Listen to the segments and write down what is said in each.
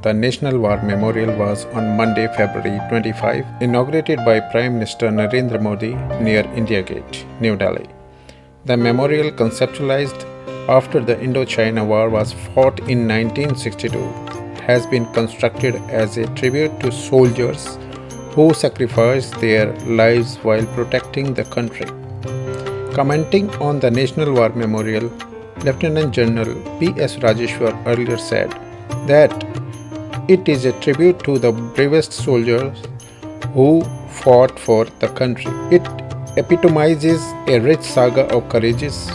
the National War Memorial was on Monday, February 25, inaugurated by Prime Minister Narendra Modi near India Gate, New Delhi. The memorial, conceptualized after the Indo-China War was fought in 1962, has been constructed as a tribute to soldiers who sacrificed their lives while protecting the country. Commenting on the National War Memorial, Lieutenant General P.S. Rajeshwar earlier said that it is a tribute to the bravest soldiers who fought for the country. It epitomizes a rich saga of courageous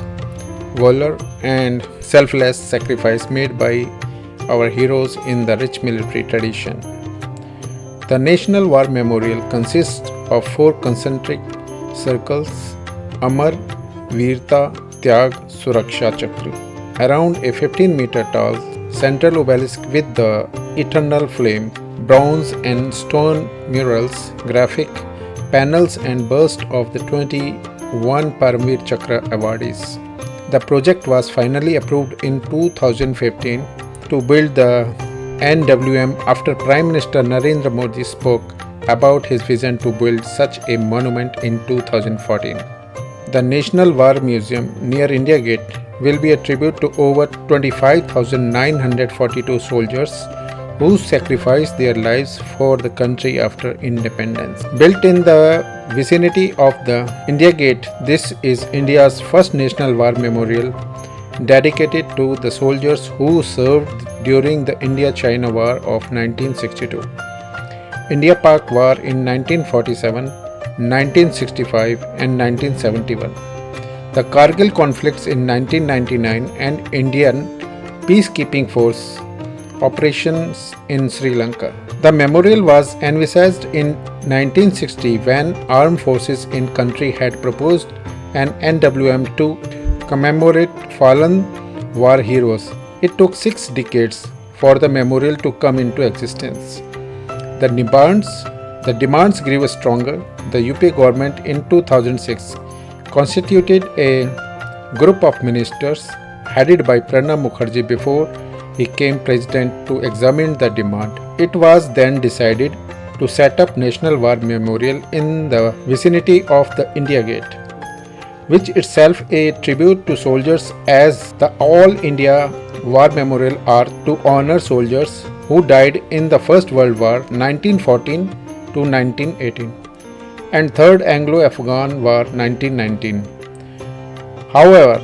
valor and selfless sacrifice made by our heroes in the rich military tradition. The National War Memorial consists of 4 concentric circles: Amar, Veerta, Tyag, Suraksha Chakra, around a 15-meter tall central obelisk with the eternal flame, bronze and stone murals, graphic panels and bust of the 21 Paramveer Chakra awardees. The project was finally approved in 2015 to build the NWM after Prime Minister Narendra Modi spoke about his vision to build such a monument in 2014. The National War Museum near India Gate will be a tribute to over 25,942 soldiers who sacrificed their lives for the country after independence. Built in the vicinity of the India Gate, this is India's first National War Memorial dedicated to the soldiers who served during the India-China War of 1962, India-Pak War in 1947, 1965 and 1971, the Kargil conflicts in 1999 and Indian peacekeeping force operations in Sri Lanka. The memorial was envisaged in 1960 when armed forces in country had proposed an NWM to commemorate fallen war heroes. It took 6 decades for the memorial to come into existence. The demands grew stronger. The UP government in 2006 constituted a group of ministers headed by Pranab Mukherjee before he became president to examine the demand. It was then decided to set up National War Memorial in the vicinity of the India Gate, which itself a tribute to soldiers, as the All India War Memorial are to honor soldiers who died in the First World War 1914 to 1918 and Third Anglo-Afghan War 1919. However,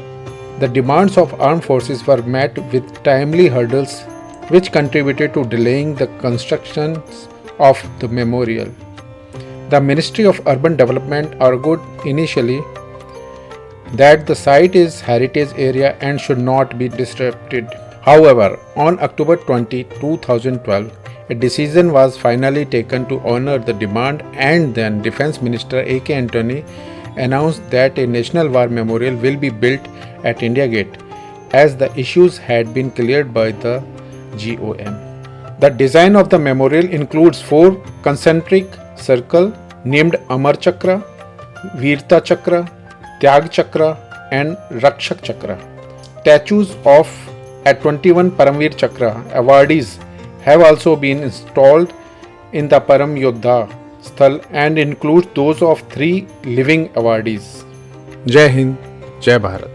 the demands of armed forces were met with timely hurdles which contributed to delaying the construction of the memorial. The Ministry of Urban Development argued initially that the site is heritage area and should not be disrupted. However, on October 20, 2012, a decision was finally taken to honor the demand, and then Defence Minister A.K. Antony announced that a National War Memorial will be built at India Gate as the issues had been cleared by the GOM. The design of the memorial includes 4 concentric circles named Amar Chakra, Veerta Chakra, Tyag Chakra and Rakshak Chakra. Statues of 21 Paramveer Chakra awardees have also been installed in the Param Yodha Sthal and include those of 3 living awardees. Jai Hind, Jai Bharat.